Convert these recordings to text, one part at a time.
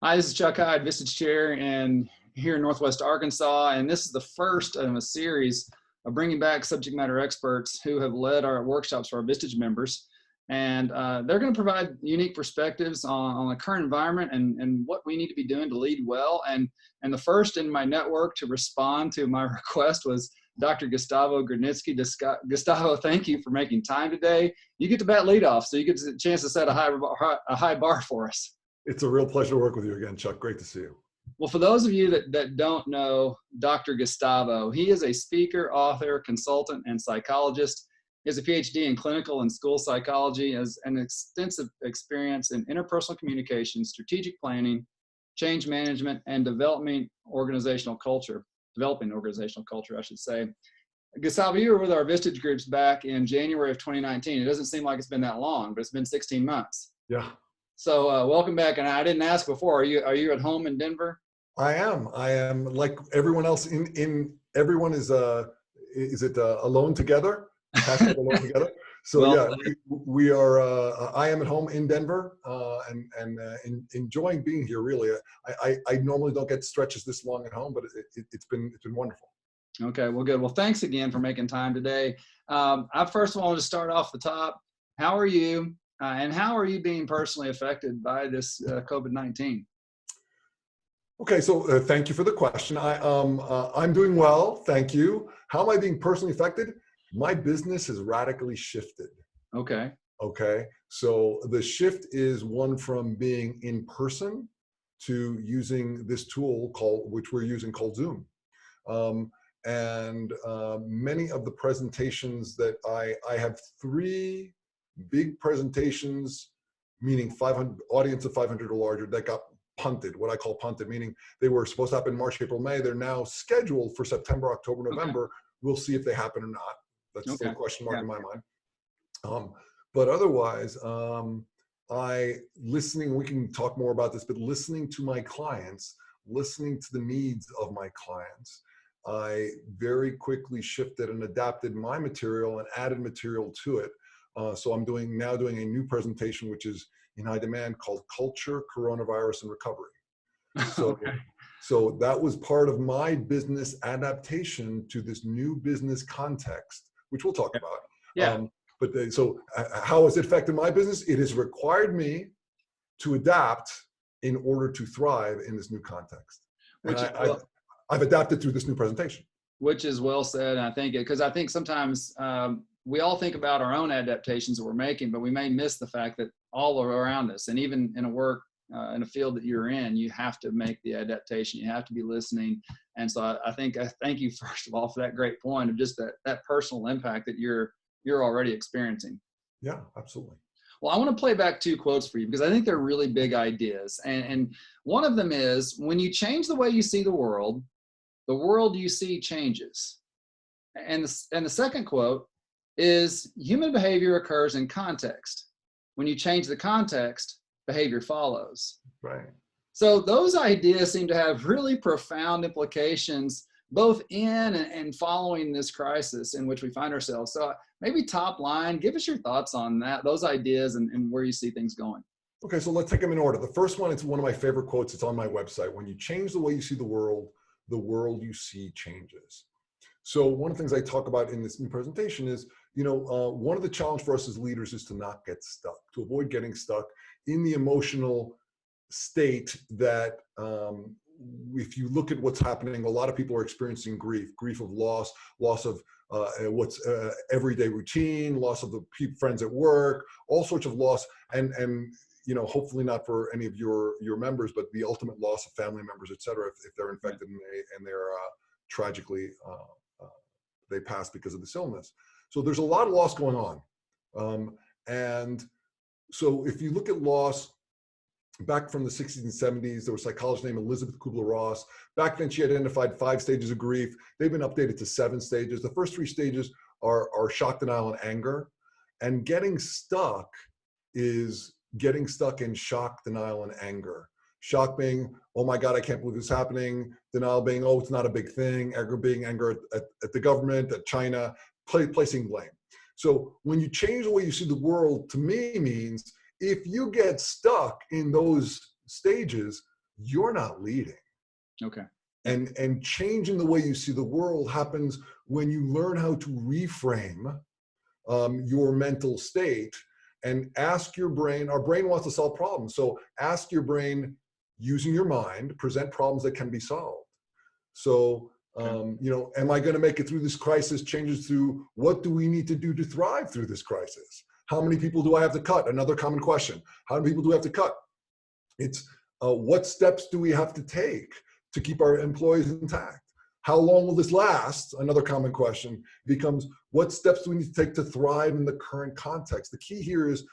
Hi, this is Chuck Hyde, Vistage Chair, and here in Northwest Arkansas. And this is the first in a series of bringing back subject matter experts who have led our workshops for our Vistage members. And they're going to provide unique perspectives on the current environment and what we need to be doing to lead well. And the first in my network to respond to my request was Dr. Gustavo Grodnitzky. Gustavo, thank you for making time today. You get to bat leadoff, so you get a chance to set a high bar for us. It's a real pleasure to work with you again, Chuck. Great to see you. Well, for those of you that don't know Dr. Gustavo, he is a speaker, author, consultant, and psychologist. He has a Ph.D. in clinical and school psychology, has an extensive experience in interpersonal communication, strategic planning, change management, and developing organizational culture, I should say. Gustavo, you were with our Vistage groups back in January of 2019. It doesn't seem like it's been that long, but it's been 16 months. Yeah. So welcome back. And I didn't ask before, are you at home in Denver? I am like everyone else everyone is it alone together? Alone together. So well, yeah, we are, I am at home in Denver and enjoying being here really. I normally don't get stretches this long at home, but it's been wonderful. Okay, well good. Well, thanks again for making time today. I first wanted to start off the top. How are you? And how are you being personally affected by this COVID-19? Okay, so thank you for the question. I'm doing well, thank you. How am I being personally affected? My business has radically shifted. Okay. Okay, so the shift is one from being in person to using this tool which we're using called Zoom. Many of the presentations that I have 3 big presentations, meaning 500 audience of 500 or larger, that got punted, what I call punted, meaning they were supposed to happen March, April, May. They're now scheduled for September, October, November. Okay. We'll see if they happen or not. That's still a question mark in my mind. But otherwise, we can talk more about this, but listening to my clients, listening to the needs of my clients, I very quickly shifted and adapted my material and added material to it. So I'm now doing a new presentation, which is in high demand, called Culture, Coronavirus, and Recovery. So, okay. So that was part of my business adaptation to this new business context, which we'll talk about. Yeah. So how has it affected my business? It has required me to adapt in order to thrive in this new context. I've adapted through this new presentation. Which is well said. I think because I think sometimes we all think about our own adaptations that we're making, but we may miss the fact that all around us, and even in in a field that you're in, you have to make the adaptation. You have to be listening. And so I think I thank you first of all for that great point of just that personal impact that you're already experiencing. Yeah, absolutely. Well, I want to play back 2 quotes for you because I think they're really big ideas. And one of them is, when you change the way you see the world you see changes. And the second quote is, human behavior occurs in context. When you change the context, behavior follows. Right. So those ideas seem to have really profound implications both in and following this crisis in which we find ourselves. So maybe top line, give us your thoughts on those ideas and where you see things going. Okay, so let's take them in order. The first one, it's one of my favorite quotes. It's on my website. When you change the way you see the world you see changes. So one of the things I talk about in this new presentation is, one of the challenges for us as leaders is to not get stuck, to avoid getting stuck in the emotional state that if you look at what's happening, a lot of people are experiencing grief of loss of what's everyday routine, loss of the friends at work, all sorts of loss, and hopefully not for any of your members, but the ultimate loss of family members, et cetera, if they're infected and they're tragically, they pass because of this illness. So there's a lot of loss going on. And so if you look at loss, back from the 60s and 70s, there was a psychologist named Elizabeth Kubler-Ross. Back then, she identified 5 stages of grief. They've been updated to 7 stages. The first 3 stages are shock, denial, and anger. And getting stuck is getting stuck in shock, denial, and anger. Shock being, oh my God, I can't believe this is happening. Denial being, oh, it's not a big thing. Anger being anger at the government, at China, placing blame. So when you change the way you see the world, to me means if you get stuck in those stages, you're not leading. Okay. And changing the way you see the world happens when you learn how to reframe your mental state and ask your brain. Our brain wants to solve problems. So ask your brain, using your mind, present problems that can be solved. So, you know, am I going to make it through this crisis? Changes to what do we need to do to thrive through this crisis? How many people do I have to cut? Another common question. How many people do I have to cut? It's what steps do we have to take to keep our employees intact? How long will this last? Another common question becomes, what steps do we need to take to thrive in the current context? The key here is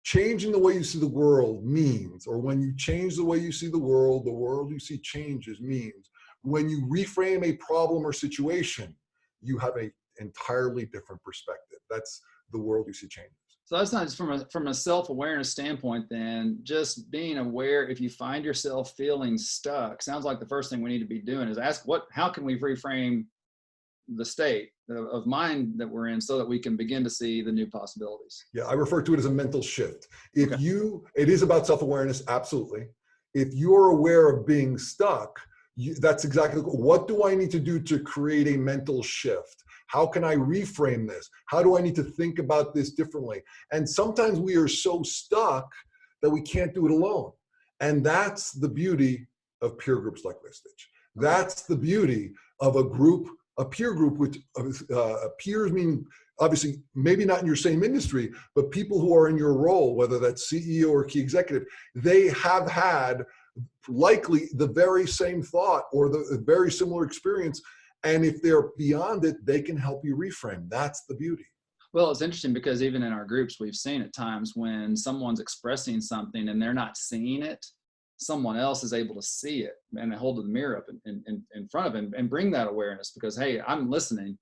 changing the way you see the world means, or when you change the way you see the world you see changes means, when you reframe a problem or situation, you have an entirely different perspective. That's the world you see changes. So that's not just from a self-awareness standpoint, then just being aware if you find yourself feeling stuck. Sounds like the first thing we need to be doing is ask how can we reframe the state of mind that we're in so that we can begin to see the new possibilities. Yeah, I refer to it as a mental shift. If Okay. it is about self-awareness, absolutely. If you're aware of being stuck, that's exactly what do I need to do to create a mental shift? How can I reframe this? How do I need to think about this differently? And sometimes we are so stuck that we can't do it alone. And that's the beauty of peer groups like Vistage. That's the beauty of a peer group, which peers mean obviously maybe not in your same industry, but people who are in your role, whether that's CEO or key executive, they have had likely the very same thought or the very similar experience. And if they're beyond it, they can help you reframe. That's the beauty. Well, it's interesting because even in our groups, we've seen at times when someone's expressing something and they're not seeing it, someone else is able to see it and hold the mirror up in front of him and bring that awareness because, hey, I'm listening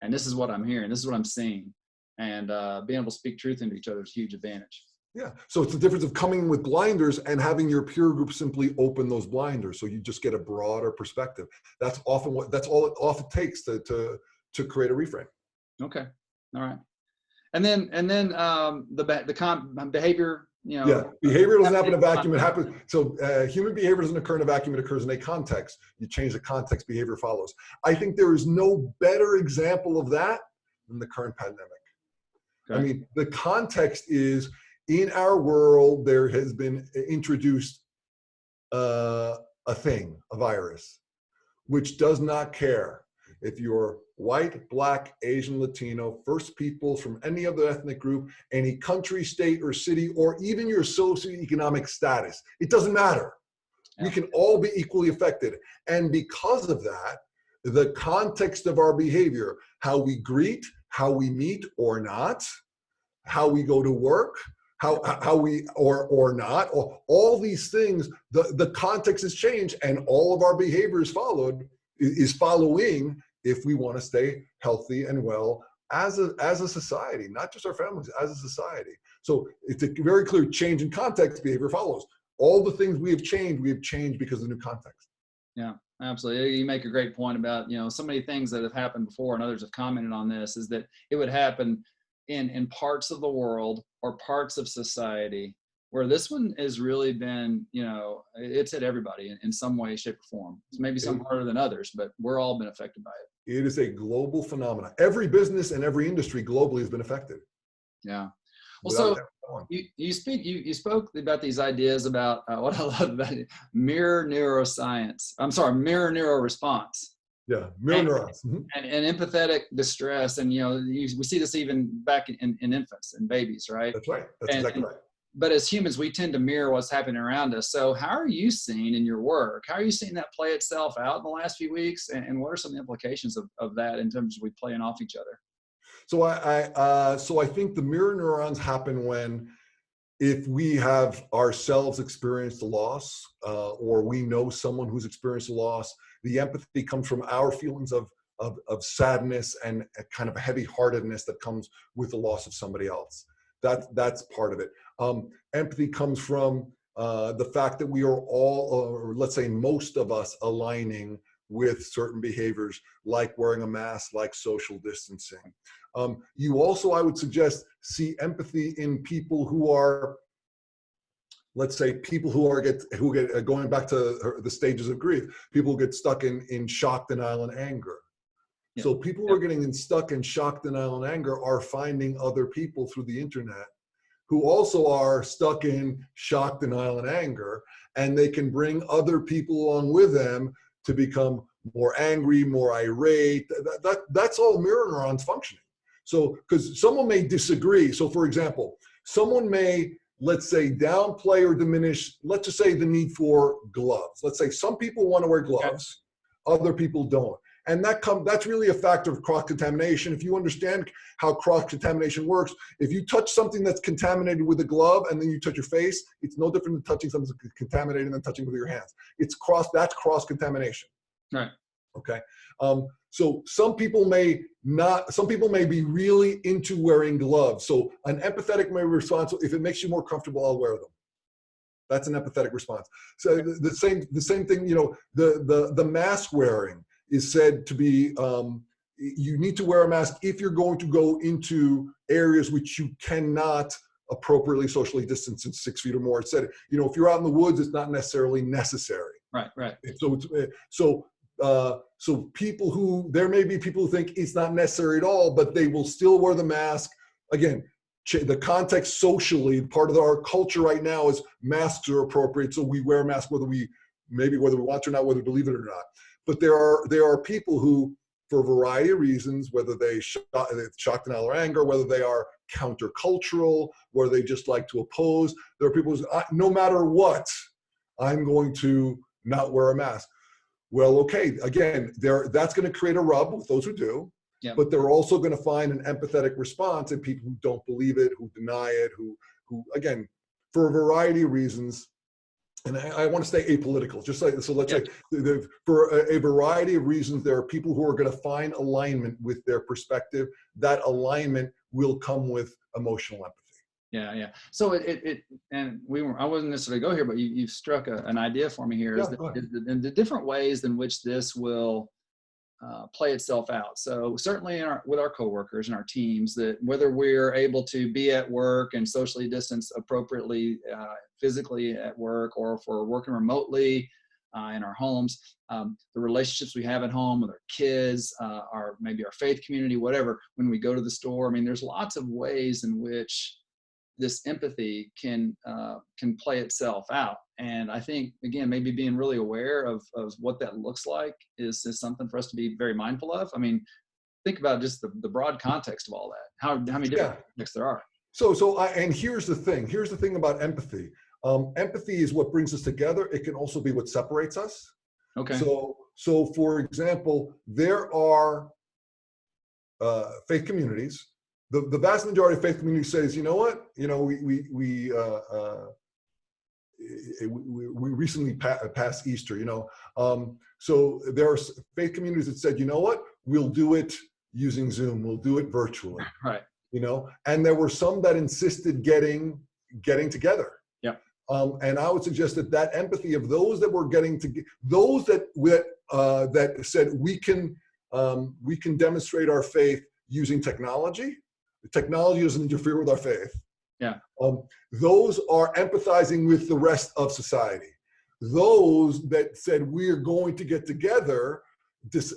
and this is what I'm hearing, this is what I'm seeing. And being able to speak truth into each other is a huge advantage. Yeah, so it's the difference of coming with blinders and having your peer group simply open those blinders, so you just get a broader perspective. That's all it often takes to create a reframe. Okay, all right, and then the behavior, you know. Yeah, behavior doesn't happen in a vacuum. It happens. So human behavior doesn't occur in a vacuum. It occurs in a context. You change the context, behavior follows. I think there is no better example of that than the current pandemic. Okay. I mean, the context is, in our world, there has been introduced a virus, which does not care if you're white, black, Asian, Latino, First Peoples, from any other ethnic group, any country, state, or city, or even your socioeconomic status. It doesn't matter. Yeah. We can all be equally affected. And because of that, the context of our behavior, how we greet, how we meet or not, how we go to work, how we or not, or all these things, the context has changed, and all of our behavior is following if we want to stay healthy and well as a society, not just our families, as a society. So it's a very clear change in context, behavior follows. All the things we have changed because of the new context. Yeah, absolutely. You make a great point about, you know, so many things that have happened before, and others have commented on this, is that it would happen in parts of the world or parts of society where this one has really been, you know, it's hit everybody in some way, shape, or form. It's maybe some harder than others, but we're all been affected by it. It is a global phenomenon. Every business and every industry globally has been affected. Yeah. Well, so you spoke about these ideas about what I love about it, mirror neuroscience. I'm sorry, mirror neuro response. Yeah, mirror neurons. And empathetic distress. And, you know, we see this even back in infants and babies, right? That's right. That's exactly right. But as humans, we tend to mirror what's happening around us. So how are you seeing in your work, how are you seeing that play itself out in the last few weeks? And what are some of the implications of that in terms of we playing off each other? So I think the mirror neurons happen when, if we have ourselves experienced a loss, or we know someone who's experienced a loss, the empathy comes from our feelings of sadness and a kind of a heavy-heartedness that comes with the loss of somebody else. That's part of it. Empathy comes from the fact that we are all, or let's say most of us, aligning with certain behaviors like wearing a mask, like social distancing. You also, I would suggest, see empathy in people who are let's say people who get going back to the stages of grief, people who get stuck in shock, denial, and anger. Yeah. So people who are getting stuck in shock, denial, and anger are finding other people through the internet who also are stuck in shock, denial, and anger, and they can bring other people along with them to become more angry, more irate. That's all mirror neurons functioning. So, because someone may disagree. So, for example, someone may, let's say, downplay or diminish, let's just say, the need for gloves. Let's say some people want to wear gloves, other people don't. And that's really a factor of cross-contamination. If you understand how cross-contamination works, if you touch something that's contaminated with a glove and then you touch your face, it's no different than touching something that's contaminated than touching with your hands. That's cross-contamination. Right. Okay. So some people may be really into wearing gloves. So an empathetic may be responsible. If it makes you more comfortable, I'll wear them. That's an empathetic response. So the same thing, the mask wearing is said to be, you need to wear a mask if you're going to go into areas which you cannot appropriately socially distance in 6 feet or more. It said, if you're out in the woods, it's not necessarily necessary. Right, right. So there may be people who think it's not necessary at all, but they will still wear the mask. Again, the context socially, part of our culture right now is masks are appropriate. So we wear masks whether we want to or not, whether we believe it or not. But there are people who, for a variety of reasons, whether they shock, denial, or anger, whether they are countercultural, whether they just like to oppose, there are people who say, no matter what, I'm going to not wear a mask. Well, okay, again, that's going to create a rub with those who do, but they're also going to find an empathetic response in people who don't believe it, who deny it, who again, for a variety of reasons. And I want to stay apolitical, just like, so let's say for a variety of reasons, there are people who are going to find alignment with their perspective. That alignment will come with emotional empathy. Yeah. So I wasn't necessarily go here, but you've struck an idea for me here, is the different ways in which this will play itself out. So certainly with our coworkers and our teams, that whether we're able to be at work and socially distance appropriately, physically at work, or if we're working remotely in our homes, the relationships we have at home with our kids, maybe our faith community, whatever, when we go to the store, there's lots of ways in which this empathy can play itself out. And I think, again, maybe being really aware of what that looks like is something for us to be very mindful of. Think about just the broad context of all that, how many different contexts there are. And here's the thing about empathy. Empathy is what brings us together. It can also be what separates us. Okay. So for example, there are faith communities. The vast majority of faith communities says, we recently passed Easter, so there are faith communities that said, we'll do it using Zoom, we'll do it virtually, right? And there were some that insisted getting together. Yeah. And I would suggest that empathy of those that were those that said we can demonstrate our faith using technology. Technology doesn't interfere with our faith. Yeah. Those are empathizing with the rest of society. Those that said we're going to get together,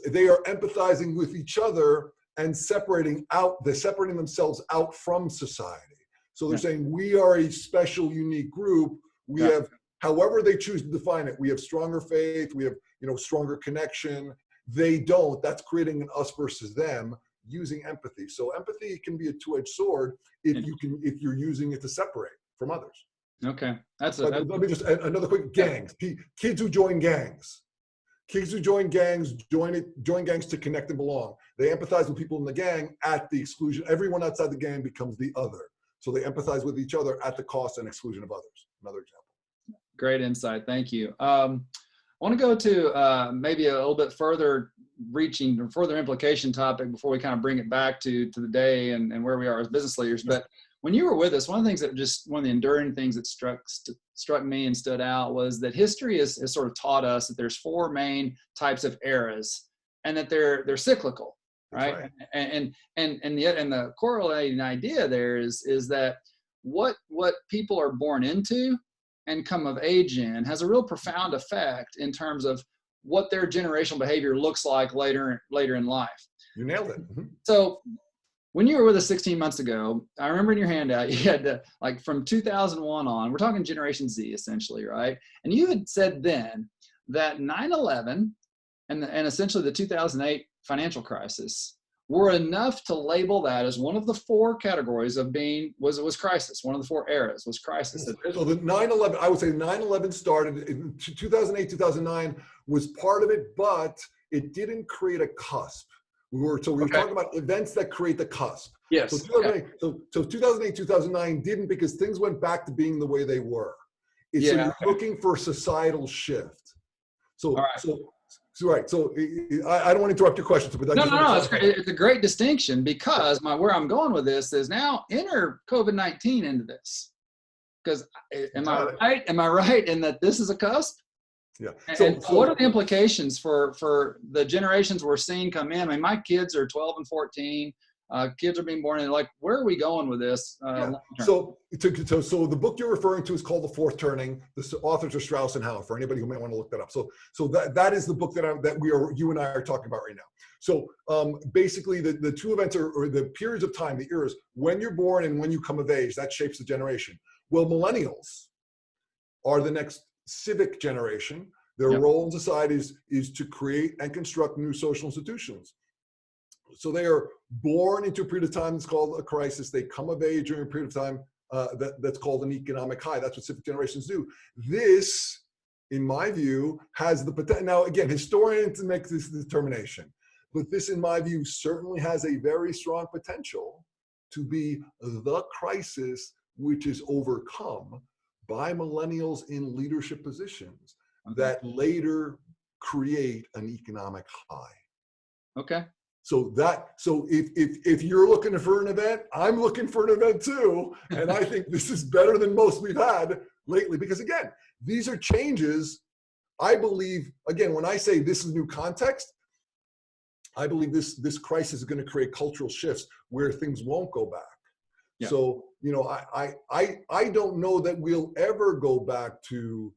they are empathizing with each other and separating themselves out from society. So they're saying we are a special, unique group. We have, however they choose to define it, we have stronger faith, we have stronger connection. They don't. That's creating an us versus them, using empathy. So empathy can be a two-edged sword if you're using it to separate from others. Okay. Let me just add another quick gangs. Kids who join gangs. Kids who join gangs, join gangs to connect and belong. They empathize with people in the gang at the exclusion. Everyone outside the gang becomes the other. So they empathize with each other at the cost and exclusion of others. Another example. Great insight. Thank you. I want to go to maybe a little bit further reaching or further implication topic before we kind of bring it back to the day and where we are as business leaders. But when you were with us, one of the enduring things that struck me and stood out was that history has sort of taught us that there's four main types of eras, and that they're cyclical, right? And the correlating idea there is that what people are born into and come of age in has a real profound effect in terms of what their generational behavior looks like later in life. You nailed it. So when you were with us 16 months ago, I remember in your handout, you had to, like from 2001 on, we're talking Generation Z essentially, right? And you had said then that 9/11 and essentially the 2008 financial crisis were enough to label that as one of the four categories of being, was crisis. One of the four eras was crisis. So the 9/11, I would say 9/11 started in 2008, 2009 was part of it, but it didn't create a cusp. We were talking about events that create the cusp. Yes. So 2008, 2009 didn't, because things went back to being the way they were. So you're looking for a societal shift. Right. So I don't want to interrupt your question. But no. It's great. It's a great distinction, because where I'm going with this is now enter COVID-19 into this. Because am I right? Am I right in that this is a cusp? Yeah. So what are the implications for the generations we're seeing come in? I mean, my kids are 12 and 14. Kids are being born, and like, where are we going with this? So the book you're referring to is called The Fourth Turning. The authors are Strauss and Howe, for anybody who might want to look that up. So that is the book you and I are talking about right now. So basically the two events or the periods of time, the eras, when you're born and when you come of age, that shapes the generation. Well, millennials are the next civic generation. Their role in society is to create and construct new social institutions. So they are born into a period of time that's called a crisis. They come of age during a period of time that's called an economic high. That's what civic generations do. This, in my view, has the potential. Now, again, historians make this determination, but this, in my view, certainly has a very strong potential to be the crisis which is overcome by millennials in leadership positions that later create an economic high. Okay. So if you're looking for an event, I'm looking for an event too. And I think this is better than most we've had lately, because again, these are changes. I believe, again, when I say this is new context, I believe this crisis is going to create cultural shifts where things won't go back. Yeah. So, I don't know that we'll ever go back to,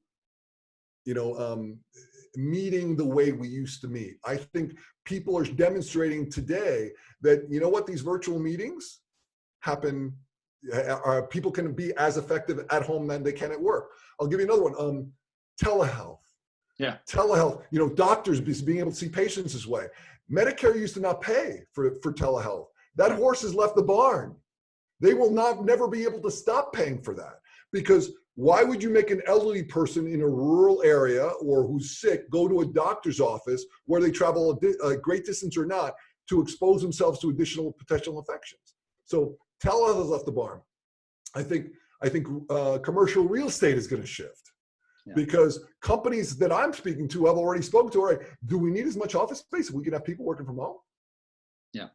meeting the way we used to meet. I think people are demonstrating today that, these virtual meetings happen, people can be as effective at home than they can at work. I'll give you another one, telehealth. Yeah. Telehealth, doctors being able to see patients this way. Medicare used to not pay for telehealth. That horse has left the barn. They will never be able to stop paying for that, because why would you make an elderly person in a rural area or who's sick go to a doctor's office where they travel a great distance or not to expose themselves to additional potential infections? So telehealth has left the barn. I think commercial real estate is going to shift, because companies that I'm speaking to have already spoken to, all right, do we need as much office space if we can have people working from home? Yeah.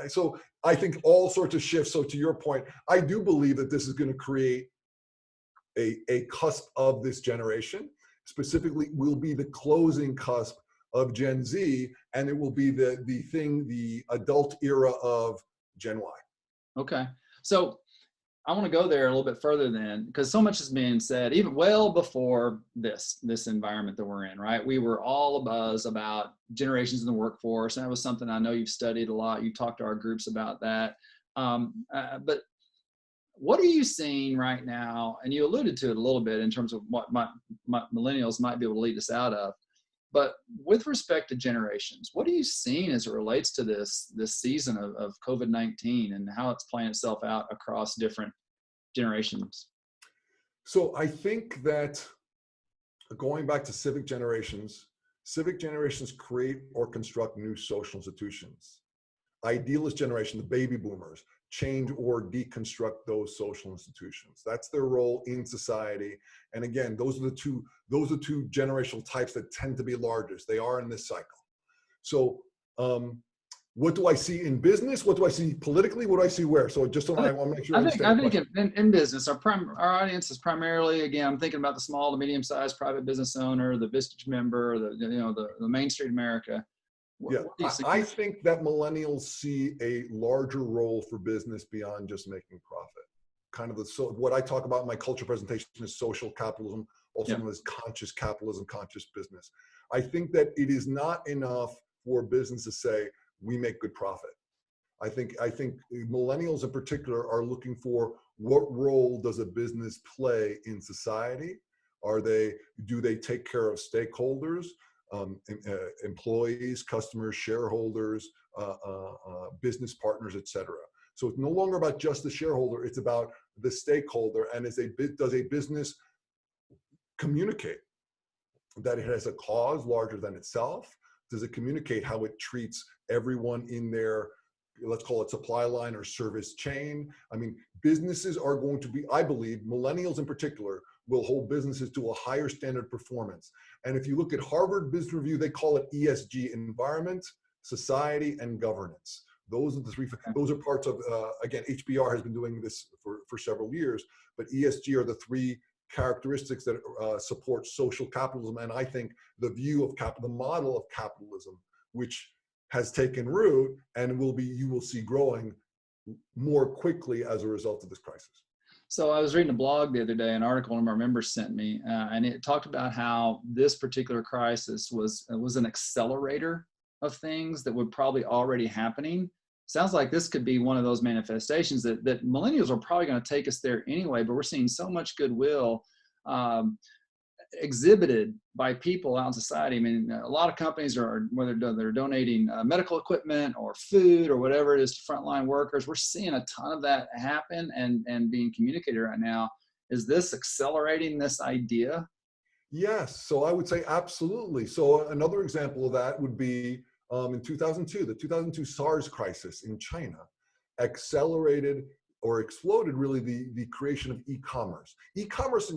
So I think all sorts of shifts. So to your point, I do believe that this is going to create a cusp of this generation. Specifically, will be the closing cusp of Gen Z, and it will be the adult era of Gen Y. Okay. So I want to go there a little bit further then, because so much is being said, even well before this environment that we're in, right? We were all abuzz about generations in the workforce. And that was something I know you've studied a lot. You talked to our groups about that. But what are you seeing right now? And you alluded to it a little bit in terms of what millennials might be able to lead us out of. But with respect to generations, what are you seeing as it relates to this season of COVID-19 and how it's playing itself out across different generations? So I think that going back to civic generations create or construct new social institutions. Idealist generation, the baby boomers, change or deconstruct those social institutions. That's their role in society. And again, those are the two generational types that tend to be largest. They are in this cycle. So what do I see in business? What do I see politically? What do I see where? So just so I want to make sure I think in business, our audience is primarily, again, I'm thinking about the small to medium-sized private business owner, the Vistage member, the Main Street America. I think that millennials see a larger role for business beyond just making profit. kind of so what I talk about in my culture presentation is social capitalism, also known as conscious capitalism, conscious business. I think that it is not enough for business to say, we make good profit. I think millennials in particular are looking for, what role does a business play in society? Do they take care of stakeholders, employees, customers, shareholders, business partners, etc. So it's no longer about just the shareholder, it's about the stakeholder. And does a business communicate that it has a cause larger than itself? Does it communicate how it treats everyone in their, let's call it, supply line or service chain? I mean, businesses are going to be, I believe, millennials in particular, will hold businesses to a higher standard of performance. And if you look at Harvard Business Review, they call it ESG: environment, society, and governance. Those are the three, those are parts of, again, HBR has been doing this for several years, but ESG are the three characteristics that support social capitalism. And I think the view of the model of capitalism, which has taken root and you will see growing more quickly as a result of this crisis. So I was reading a blog the other day, an article one of our members sent me, and it talked about how this particular crisis was an accelerator of things that were probably already happening. Sounds like this could be one of those manifestations that millennials are probably going to take us there anyway, but we're seeing so much goodwill exhibited by people out in society. I mean, a lot of companies are, whether they're donating medical equipment or food or whatever it is to frontline workers, we're seeing a ton of that happen and being communicated right now. Is this accelerating this idea? Yes, so I would say absolutely. So another example of that would be in 2002, the 2002 SARS crisis in China accelerated or exploded really the creation of e-commerce. E-commerce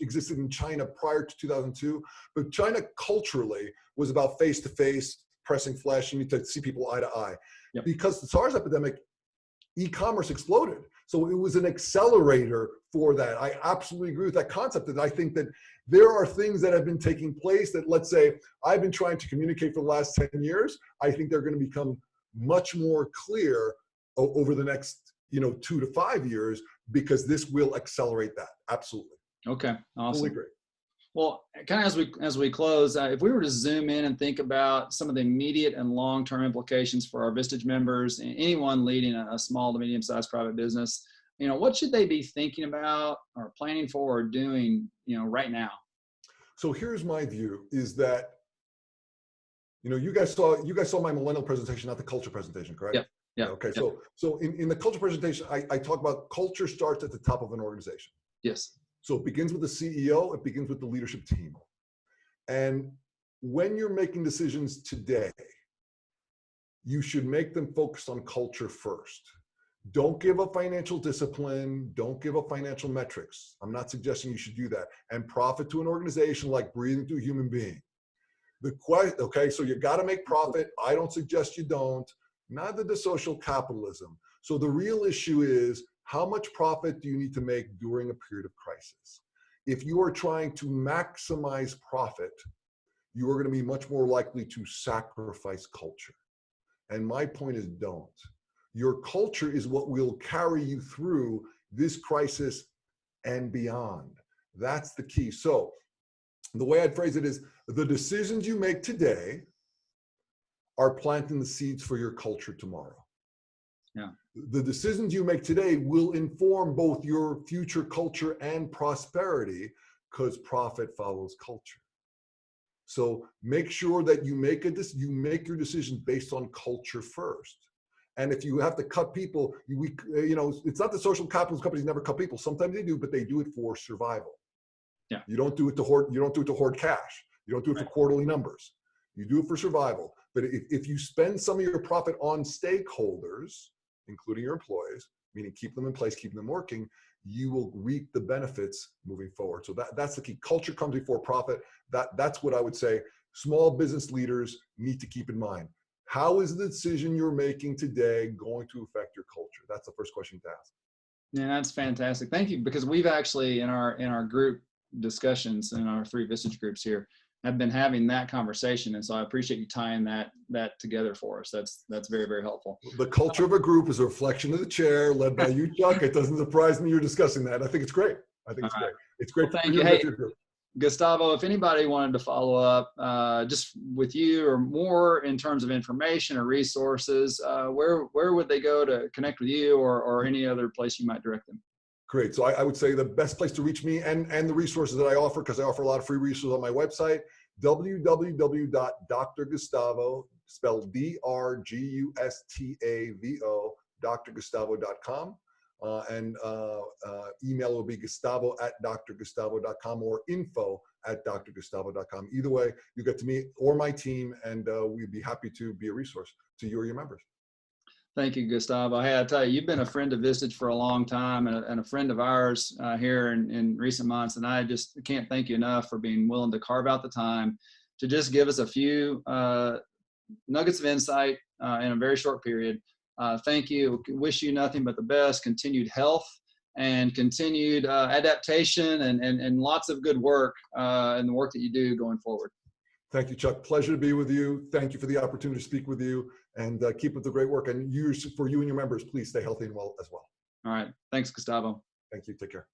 existed in China prior to 2002, but China culturally was about face-to-face, pressing flesh. You need to see people eye to eye. Yep. Because the SARS epidemic, e-commerce exploded. So it was an accelerator for that. I absolutely agree with that concept. And I think that there are things that have been taking place that, let's say, I've been trying to communicate for the last 10 years. I think they're going to become much more clear over the next 2 to 5 years, because this will accelerate that. Absolutely. Okay, awesome. Totally agree. Well, kind of as we close, if we were to zoom in and think about some of the immediate and long-term implications for our Vistage members and anyone leading a small to medium-sized private business, what should they be thinking about or planning for or doing, right now? So here's my view: is that, you guys saw my millennial presentation, not the culture presentation, correct? Yep. Yeah. Okay. Yep. So in the culture presentation, I talk about culture starts at the top of an organization. Yes. So it begins with the CEO, it begins with the leadership team. And when you're making decisions today, you should make them focused on culture first. Don't give up financial discipline, don't give up financial metrics. I'm not suggesting you should do that. And profit to an organization like breathing to a human being. Okay, so you got to make profit. I don't suggest you don't. Neither does social capitalism. So the real issue is, how much profit do you need to make during a period of crisis? If you are trying to maximize profit, you are going to be much more likely to sacrifice culture. And my point is, don't. Your culture is what will carry you through this crisis and beyond. That's the key. So the way I'd phrase it is, the decisions you make today are planting the seeds for your culture tomorrow. Yeah. The decisions you make today will inform both your future culture and prosperity, because profit follows culture. So make sure that you make your decisions based on culture first. And if you have to cut people, it's not that social capitalist companies never cut people. Sometimes they do, but they do it for survival. Yeah. You don't do it to hoard cash. You don't do it for quarterly numbers. You do it for survival. But if you spend some of your profit on stakeholders, including your employees, meaning keep them in place, keep them working, you will reap the benefits moving forward. So that's the key. Culture comes before profit. That's what I would say small business leaders need to keep in mind. How is the decision you're making today going to affect your culture? That's the first question to ask. Yeah, that's fantastic. Thank you, because we've actually in our group discussions in our 3 Vistage groups here, have been having that conversation. And so I appreciate you tying that together for us. That's very, very helpful. The culture of a group is a reflection of the chair led by you, Chuck. It doesn't surprise me you're discussing that. I think it's great. I think it's great. It's great Well, for thank you you. and Hey, your group. Gustavo, if anybody wanted to follow up just with you or more in terms of information or resources, where would they go to connect with you or any other place you might direct them? Great. So I would say the best place to reach me and the resources that I offer, because I offer a lot of free resources on my website, www.drgustavo, spelled DRGUSTAVO, drgustavo.com. And email will be gustavo@drgustavo.com or info@drgustavo.com. Either way, you get to me or my team, and we'd be happy to be a resource to you or your members. Thank you, Gustavo. Hey, I tell you, you've been a friend of Vistage for a long time and a friend of ours here in recent months. And I just can't thank you enough for being willing to carve out the time to just give us a few nuggets of insight in a very short period. Thank you. Wish you nothing but the best, continued health and continued adaptation and lots of good work in the work that you do going forward. Thank you, Chuck. Pleasure to be with you. Thank you for the opportunity to speak with you, and keep up the great work. And for you and your members, please stay healthy and well as well. All right. Thanks, Gustavo. Thank you. Take care.